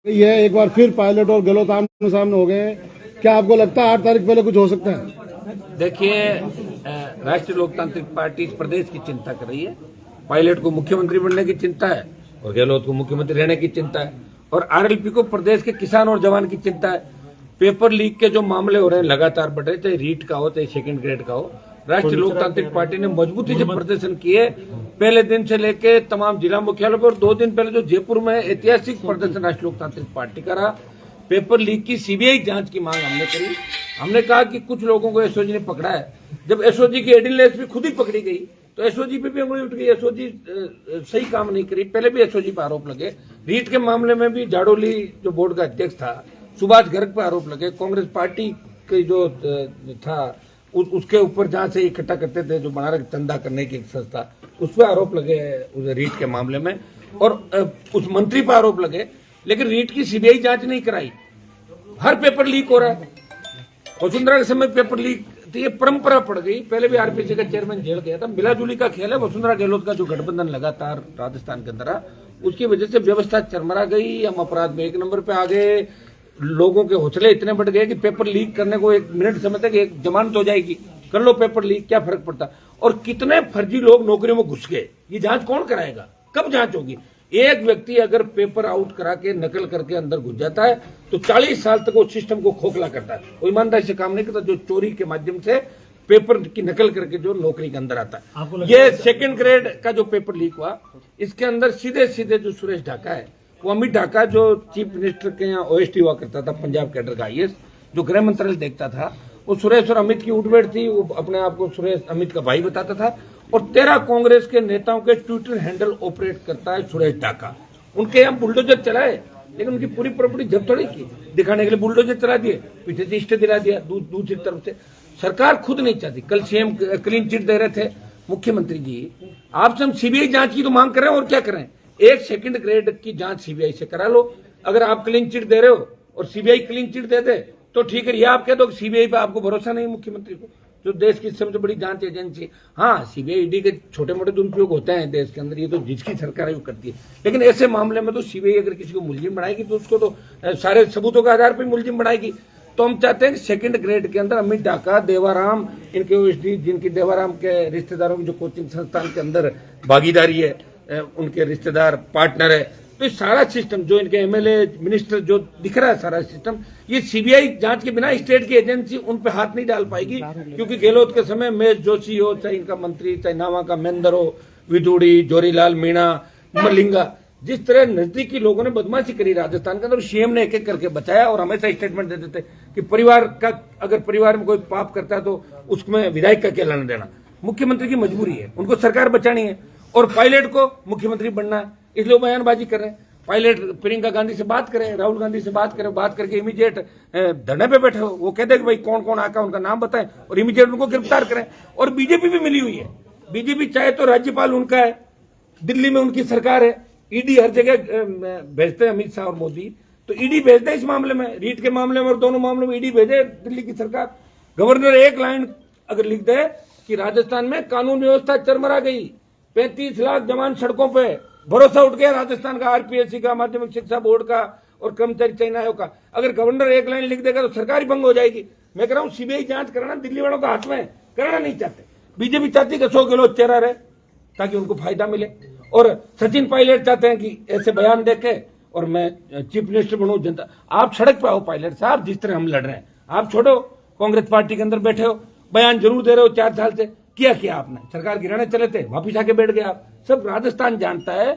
ये एक बार फिर पायलट और गहलोत आमने सामने हो गए। क्या आपको लगता है 8 तारीख पहले कुछ हो सकता है? देखिए, राष्ट्रीय लोकतांत्रिक पार्टी इस प्रदेश की चिंता कर रही है। पायलट को मुख्यमंत्री बनने की चिंता है और गहलोत को मुख्यमंत्री रहने की चिंता है, और आरएलपी को प्रदेश के किसान और जवान की चिंता है। पेपर लीक के जो मामले हो रहे हैं लगातार बढ़ रहे, चाहे रीट का हो चाहे सेकंड ग्रेड का हो, राष्ट्रीय लोकतांत्रिक पार्टी ने मजबूती से प्रदर्शन किए। पहले दिन से लेकर तमाम जिला मुख्यालयों पर, 2 दिन पहले जो जयपुर में ऐतिहासिक प्रदर्शन राष्ट्रीय लोकतांत्रिक पार्टी का रहा। पेपर लीक की सीबीआई जांच की मांग हमने करी। हमने कहा कि कुछ लोगों को एसओजी ने पकड़ा है। जब एसओजी की एडिलेस भी खुद ही पकड़ी गई तो एसओजी पे भी उंगली उठ गई। एसओजी सही काम नहीं करी। पहले भी एसओजी पर आरोप लगे। रीट के मामले में भी जाडोली जो बोर्ड का अध्यक्ष था, सुभाष गर्ग पर आरोप लगे। कांग्रेस पार्टी के जो था उसके ऊपर जहां से इकट्ठा करते थे, जो बना रहे चंदा करने की एक संस्था, उस पर आरोप लगे उस रीट के मामले में, और उस मंत्री पर आरोप लगे। लेकिन रीट की सीबीआई जांच नहीं कराई। हर पेपर लीक हो रहा है। वसुंधरा के समय पेपर लीक थी, ये परंपरा पड़ गई। पहले भी आरपीसी का चेयरमैन जेल गया था। मिलाजुली का खेल है। वसुंधरा गहलोत का जो गठबंधन लगातार राजस्थान के अंदर, उसकी वजह से व्यवस्था चरमरा गई। हम अपराध में 1 नंबर पे आ गए। लोगों के हौसले इतने बढ़ गए कि पेपर लीक करने को 1 मिनट समय तक एक जमानत हो जाएगी, कर लो पेपर लीक, क्या फर्क पड़ता। और कितने फर्जी लोग नौकरियों में घुस गए, ये जांच कौन कराएगा? कब जांच होगी? एक व्यक्ति अगर पेपर आउट करा के नकल करके अंदर घुस जाता है तो 40 साल तक वो सिस्टम को खोखला करता है। वो ईमानदारी से काम नहीं करता, जो चोरी के माध्यम से पेपर की नकल करके जो नौकरी के अंदर आता है। ये सेकंड ग्रेड का जो पेपर लीक हुआ, इसके अंदर सीधे सीधे जो सुरेश ढाका है, वो अमित ढाका जो चीफ मिनिस्टर के यहाँ ओएसडी हुआ करता था, पंजाब कैडर का आईएएस, जो गृह मंत्रालय देखता था, वो सुरेश और अमित की उठबैठ थी। वो अपने आप को सुरेश अमित का भाई बताता था, और 13 कांग्रेस के नेताओं के ट्विटर हैंडल ऑपरेट करता है सुरेश ढाका। उनके यहाँ बुलडोजर चलाए, लेकिन उनकी पूरी प्रॉपर्टी जब्त थोड़ी की, दिखाने के लिए बुलडोजर चला दिए, पीछे से स्टे दिला दिया। दूसरी तरफ से सरकार खुद नहीं चाहती। कल सीएम क्लीन चिट दे रहे थे मुख्यमंत्री जी, आपसे हम सीबीआई जांच की तो मांग कर रहे हैं, और क्या कर रहे हैं? एक सेकंड ग्रेड की जांच सीबीआई से करा लो। अगर आप क्लीन चिट दे रहे हो और सीबीआई क्लीन चिट दे दे तो ठीक है। ये आप कह दो सीबीआई पे आपको भरोसा नहीं मुख्यमंत्री को, जो देश की सबसे बड़ी जांच एजेंसी। हाँ, सीबीआई ईडी के छोटे मोटे दुरुपयोग होते हैं देश के अंदर, ये तो जिसकी सरकार है वो करती है। लेकिन ऐसे मामले में तो सीबीआई अगर किसी को मुलजिम बनाएगी तो उसको तो सारे सबूतों के आधार पर मुलजिम बनाएगी। तो हम चाहते हैं कि सेकंड ग्रेड के अंदर अमित ढाका, देवाराम, इनके ओएसडी, जिनकी देवाराम के रिश्तेदारों की जो कोचिंग संस्थान के अंदर भागीदारी है, उनके रिश्तेदार पार्टनर है, तो ये सारा सिस्टम जो इनके एमएलए मिनिस्टर जो दिख रहा है, सारा सिस्टम, ये सीबीआई जांच के बिना स्टेट की एजेंसी उन पे हाथ नहीं डाल पाएगी। क्योंकि गहलोत के समय महेश जोशी हो, चाहे इनका मंत्री, चाहे नावा का महेंद्र हो, विदुड़ी, जोरीलाल मीणा, मलिंगा, जिस तरह नजदीकी लोगों ने बदमाशी करी राजस्थान के अंदर, सीएम ने एक एक करके बचाया और हमेशा स्टेटमेंट दे देते कि परिवार का, अगर परिवार में कोई पाप करता है तो उसमें विधायक का क्या लेना देना। मुख्यमंत्री की मजबूरी है, उनको सरकार बचानी है, और पायलट को मुख्यमंत्री बनना है, इसलिए बयानबाजी कर रहे हैं। पायलट प्रियंका गांधी से बात करें, राहुल गांधी से बात करें, बात करके इमीडिएट धरने पे बैठे हो, वो कहते कि भाई कौन कौन आका उनका नाम बताएं और इमीडिएट उनको गिरफ्तार करें। और बीजेपी भी मिली हुई है। बीजेपी चाहे तो राज्यपाल उनका है, दिल्ली में उनकी सरकार है, ईडी हर जगह भेजते हैं अमित शाह और मोदी, तो ईडी भेजते हैं इस मामले में, रीट के मामले में और दोनों मामलों में ईडी भेजे दिल्ली की सरकार। गवर्नर एक लाइन अगर लिख दे कि राजस्थान में कानून व्यवस्था चरमरा गई, 35 लाख जवान सड़कों पे, भरोसा उठ गया राजस्थान का, आरपीएससी का, माध्यमिक शिक्षा बोर्ड का और कर्मचारी चयन आयोग का। अगर गवर्नर एक लाइन लिख देगा तो सरकार ही भंग हो जाएगी। मैं कह रहा हूं सीबीआई जांच कराना दिल्ली वालों का हाथ में, कराना नहीं चाहते। बीजेपी चाहती कि अशोक गहलोत चेहरा रहे ताकि उनको फायदा मिले, और सचिन पायलट चाहते हैं कि ऐसे बयान देके और मैं चीफ मिनिस्टर बनूं। जनता, आप सड़क पे आओ पायलट साहब, जिस तरह हम लड़ रहे हैं। आप छोड़ो, कांग्रेस पार्टी के अंदर बैठे हो, बयान जरूर दे रहे हो 4 साल से, किया आपने? सरकार गिराने चले थे, वापिस आके बैठ गए आप। सब राजस्थान जानता है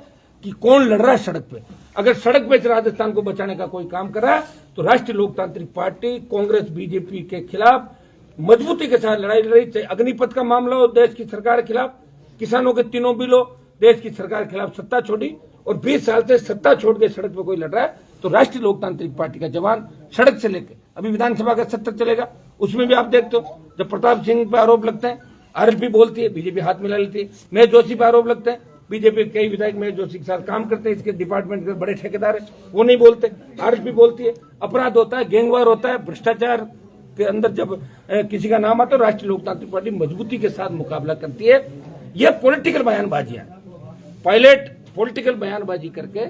कि कौन लड़ रहा है सड़क पे। अगर सड़क पे राजस्थान को बचाने का कोई काम कर रहा है तो राष्ट्रीय लोकतांत्रिक पार्टी कांग्रेस बीजेपी के खिलाफ मजबूती के साथ लड़ाई लड़ रही। चाहे अग्निपथ का मामला हो, देश की सरकार के खिलाफ, किसानों के 3 बिल हो, देश की सरकार के खिलाफ सत्ता छोड़ी, और 20 साल से सत्ता छोड़ के सड़क पे कोई लड़ रहा है तो राष्ट्रीय लोकतांत्रिक पार्टी का जवान सड़क से लेकर अभी विधानसभा का सत्र चलेगा, उसमें भी आप देखते हो जब प्रताप सिंह पे आरोप लगते हैं, आरएलपी बोलती है, बीजेपी हाथ मिला लेती है। महेश जोशी पर आरोप लगते हैं, बीजेपी के कई विधायक महेश जोशी के साथ काम करते हैं, इसके डिपार्टमेंट के बड़े ठेकेदार है, वो नहीं बोलते। आरएलपी बोलती है। अपराध होता है, गैंगवार होता है, भ्रष्टाचार के अंदर जब किसी का नाम आता है, राष्ट्रीय लोकतांत्रिक पार्टी मजबूती के साथ मुकाबला करती है। ये पॉलिटिकल बयानबाजियां, पायलट पॉलिटिकल बयानबाजी करके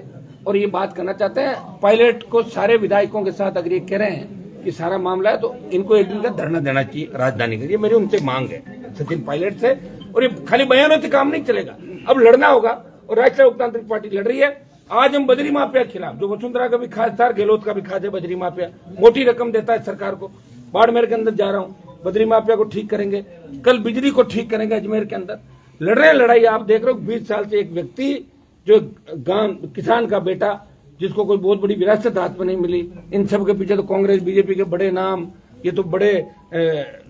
और ये बात करना चाहते हैं पायलट को। सारे विधायकों के साथ अगर ये कह रहे हैं कि सारा मामला है तो इनको एक दिन का धरना देना चाहिए राजधानी के लिए। मेरी उनसे मांग है सचिन पायलट से। और ये खाली बयानों से काम नहीं चलेगा, अब लड़ना होगा। और राष्ट्रीय लोकतांत्रिक पार्टी लड़ रही है। आज हम बजरी माफिया के खिलाफ, जो वसुंधरा का भी खास था, गहलोत का भी खास है, बजरी माफिया मोटी रकम देता है सरकार को। बाड़मेर के अंदर जा रहा हूँ, बजरी माफिया को ठीक करेंगे, कल बिजली को ठीक करेंगे अजमेर के अंदर। लड़ रहे हैं लड़ाई। आप देख रहे हो 20 साल से एक व्यक्ति जो गांव किसान का बेटा, जिसको कोई बहुत बड़ी विरासत हाथ में नहीं मिली, इन सब के पीछे तो कांग्रेस बीजेपी के बड़े नाम, ये तो बड़े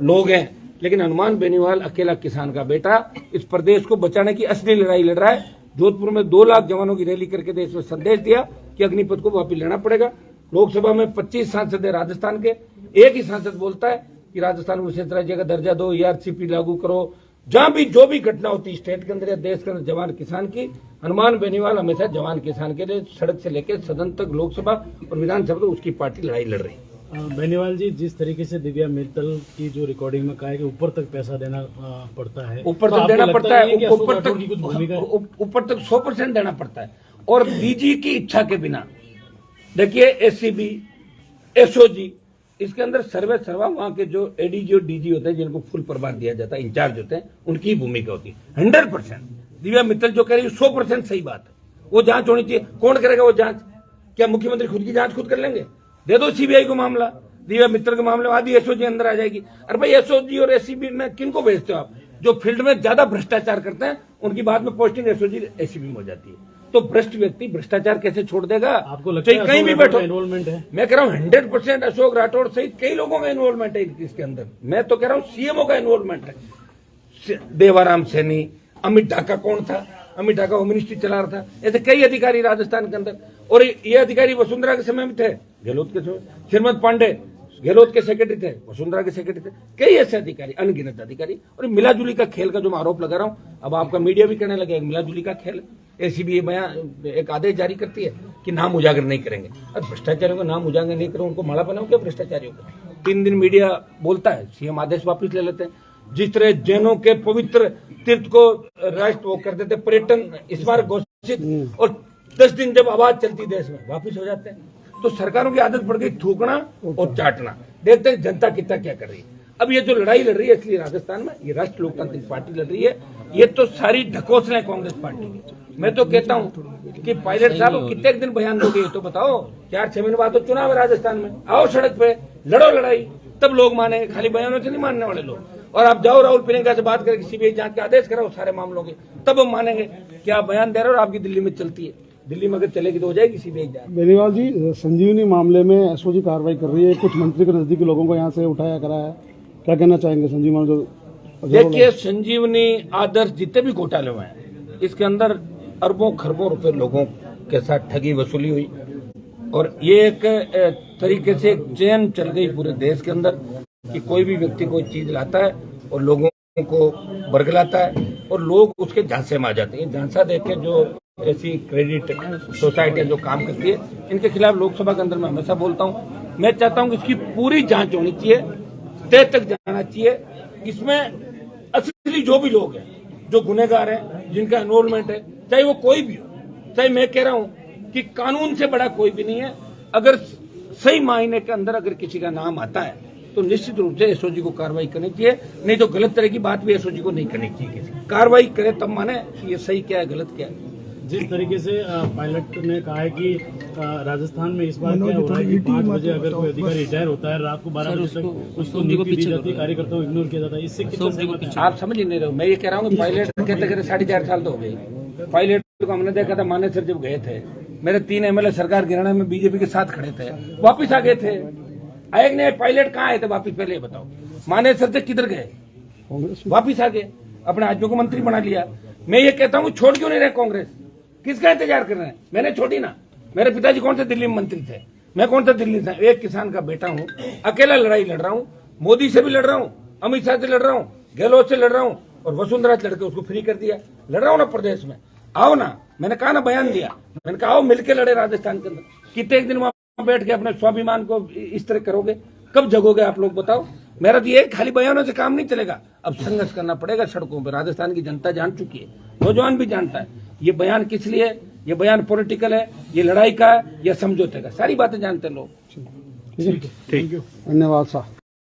लोग हैं, लेकिन हनुमान बेनीवाल अकेला किसान का बेटा इस प्रदेश को बचाने की असली लड़ाई लड़ रहा है। जोधपुर में 2 लाख जवानों की रैली करके देश में संदेश दिया कि अग्निपथ को वापस लेना पड़ेगा। लोकसभा में 25 सांसद है राजस्थान के, एक ही सांसद बोलता है कि राजस्थान में विशेष राज्य का दर्जा दो, ईआरसीपी लागू करो। जहां भी जो भी घटना होती है स्टेट के अंदर या देश के अंदर जवान किसान की, हनुमान बेनीवाल हमेशा जवान किसान के लिए सड़क से लेकर सदन तक, लोकसभा और विधानसभा तक उसकी पार्टी लड़ाई लड़ रही है। बेनीवाल जी, जिस तरीके से दिव्या मित्तल की जो रिकॉर्डिंग में कहा है कि ऊपर तक पैसा देना पड़ता है, ऊपर तक देना पड़ता है, ऊपर तक 100% देना पड़ता है। और डीजी की इच्छा के बिना, देखिए एससीबी, एसओजी, इसके अंदर सर्वे सर्वा वहां के जो एडीजी और डीजी होते हैं, जिनको फुल प्रभार दिया जाता है, इंचार्ज होते हैं, उनकी भूमिका होती है 100%। दिव्या मित्तल जो कह रही है 100% सही बात है। वो जांच होनी चाहिए। कौन करेगा वो जांच? क्या मुख्यमंत्री खुद की जांच खुद कर लेंगे? दे दो सीबीआई को मामला। दिव्या मित्तल के मामले में आधी एसओजी अंदर आ जाएगी। अरे भाई, एसओजी और एसीबी में किनको भेजते हो आप? जो फील्ड में ज्यादा भ्रष्टाचार करते हैं उनकी बाद में पोस्टिंग एसओजी एसीबी में हो जाती है। तो भ्रष्ट व्यक्ति भ्रष्टाचार कैसे छोड़ देगा? आपको लगता है कहीं भी बैठो इन्वॉल्वमेंट है? मैं कह रहा हूँ 100% अशोक राठौड़ सहित कई लोगों का इन्वॉल्वमेंट है इसके अंदर। मैं तो कह रहा हूँ सीएमओ का इन्वॉल्वमेंट है। देवाराम सैनी, अमित ढाका कौन था? अमित ढाका होम मिनिस्ट्री चला रहा था। ऐसे कई अधिकारी राजस्थान के अंदर, और ये अधिकारी वसुंधरा के समय में थे, गहलोत के समय। श्रीमद पांडे गहलोत के सेक्रेटरी थे, वसुंधरा के सेक्रेटरी थे। कई ऐसे अधिकारी, अनगिनत अधिकारी। और मिलाजुली का खेल का जो मैं आरोप लगा रहा हूँ, अब आपका मीडिया भी करने लगे, मिलाजुली का खेल। एसीबी बयान एक आदेश जारी करती है कि नाम उजागर नहीं करेंगे। अब भ्रष्टाचारियों को नाम उजागर नहीं करो, उनको माला बनाओ क्या भ्रष्टाचारियों को? 3 दिन मीडिया बोलता है, सीएम आदेश वापस ले लेते हैं। जिस तरह जैनों के पवित्र तीर्थ को राष्ट्र वो कर देते, पर्यटन स्मारक घोषित, और 10 दिन जब आवाज चलती देश में वापस हो जाते हैं। तो सरकारों की आदत पड़ गई थूकना और चाटना। देखते हैं जनता कितना क्या कर रही है। अब ये जो लड़ाई लड़ रही है इसलिए राजस्थान में, ये राष्ट्रीय लोकतांत्रिक पार्टी लड़ रही है। ये तो सारी ढकोसलें कांग्रेस पार्टी की। मैं तो कहता हूँ कि पायलट साहब कितने दिन बयान दोगे तो बताओ। 4-6 महीने बाद तो चुनाव है राजस्थान में, आओ सड़क पे लड़ो लड़ाई, तब लोग माने। खाली बयानों से नहीं मानने वाले लोग। और आप जाओ राहुल प्रियंका से बात करके सीबीआई जांच का आदेश कराओ सारे मामलों के, तब हम मानेंगे कि आप बयान दे रहे हो। और आपकी दिल्ली में चलती है, दिल्ली में अगर चलेगी तो हो जाएगी सीबीआई जांच। बेनीवाल जी, संजीवनी मामले में एसओजी कार्रवाई कर रही है, कुछ मंत्री के नजदीकी लोगों को यहाँ से उठाया करा है, क्या कहना चाहेंगे संजीवनी मामले? देखिए, संजीवनी आदर्श जितने भी घोटाले हुए हैं, इसके अंदर अरबों खरबों रुपए लोगों के साथ ठगी वसूली हुई। और ये एक तरीके से एक चेन चल गई पूरे देश के अंदर कि कोई भी व्यक्ति कोई चीज लाता है और लोगों को बरगलाता है, और लोग उसके झांसे में आ जाते हैं। झांसा देख के जो ऐसी क्रेडिट सोसाइटी जो काम करती है, इनके खिलाफ लोकसभा के अंदर मैं हमेशा बोलता हूँ। मैं चाहता हूँ कि इसकी पूरी जांच होनी चाहिए, तय तक जाना चाहिए। इसमें असली जो भी लोग हैं, जो गुनहगार हैं, जिनका इन्वॉल्वमेंट है, चाहे वो कोई भी हो, चाहे मैं कह रहा हूँ कि कानून से बड़ा कोई भी नहीं है। अगर सही मायने के अंदर अगर किसी का नाम आता है तो निश्चित रूप से एसओजी को कार्रवाई करनी चाहिए, नहीं तो गलत तरह की बात भी एसओजी को नहीं करनी चाहिए। किसी कार्रवाई करे तब माने कि ये सही क्या है, गलत क्या है। जिस तरीके से पायलट ने कहा है कि राजस्थान में इस बार क्या हो रहा है कि 5 बजे अगर कोई अधिकारी रिटायर होता है, रात को 12 बजे तक उसको नियुक्ति दी जाती है, कार्यकर्ताओं को इग्नोर किया जाता है। इससे कितना सहमत है? आप समझ ही नहीं रहे हो। मैं ये कह रहा हूँ कि पायलट कहते 4.5 साल तो हो गई। पायलट को हमने देखा था मानेसर जब गए थे, मेरे 3 एमएलए सरकार गिराने में बीजेपी के साथ खड़े थे, वापिस आ गए थे। आए नहीं, पायलट कहाँ आए थे वापिस? पहले बताओ, मानेसर से किधर गए? वापिस आ गए, अपने आदमियों को मंत्री बना लिया। मैं ये कहता हूँ छोड़ क्यों नहीं रहे कांग्रेस? किसका इंतजार कर रहे हैं? मैंने छोड़ी ना। मेरे पिताजी कौन से दिल्ली में मंत्री थे, मैं कौन सा दिल्ली था? एक किसान का बेटा हूँ, अकेला लड़ाई लड़ रहा हूँ। मोदी से भी लड़ रहा हूँ, अमित शाह से लड़ रहा हूँ, गहलोत से लड़ रहा हूँ, और वसुंधरा से लड़के उसको फ्री कर दिया। लड़ रहा हूँ ना प्रदेश में, आओ ना। मैंने कहा ना, बयान दिया, मैंने कहा आओ मिलकर लड़े राजस्थान के अंदर। कितने एक दिन वहां बैठ के अपने स्वाभिमान को इस तरह करोगे? कब जगोगे आप लोग बताओ? मेरा तो ये खाली बयानों से काम नहीं चलेगा, अब संघर्ष करना पड़ेगा सड़कों पर। राजस्थान की जनता जान चुकी है, नौजवान भी जानता है। ये बयान किस लिए ये बयान पॉलिटिकल है, ये लड़ाई का है या समझौते का, सारी बातें जानते हैं लोग। ठीक है, धन्यवाद साहब।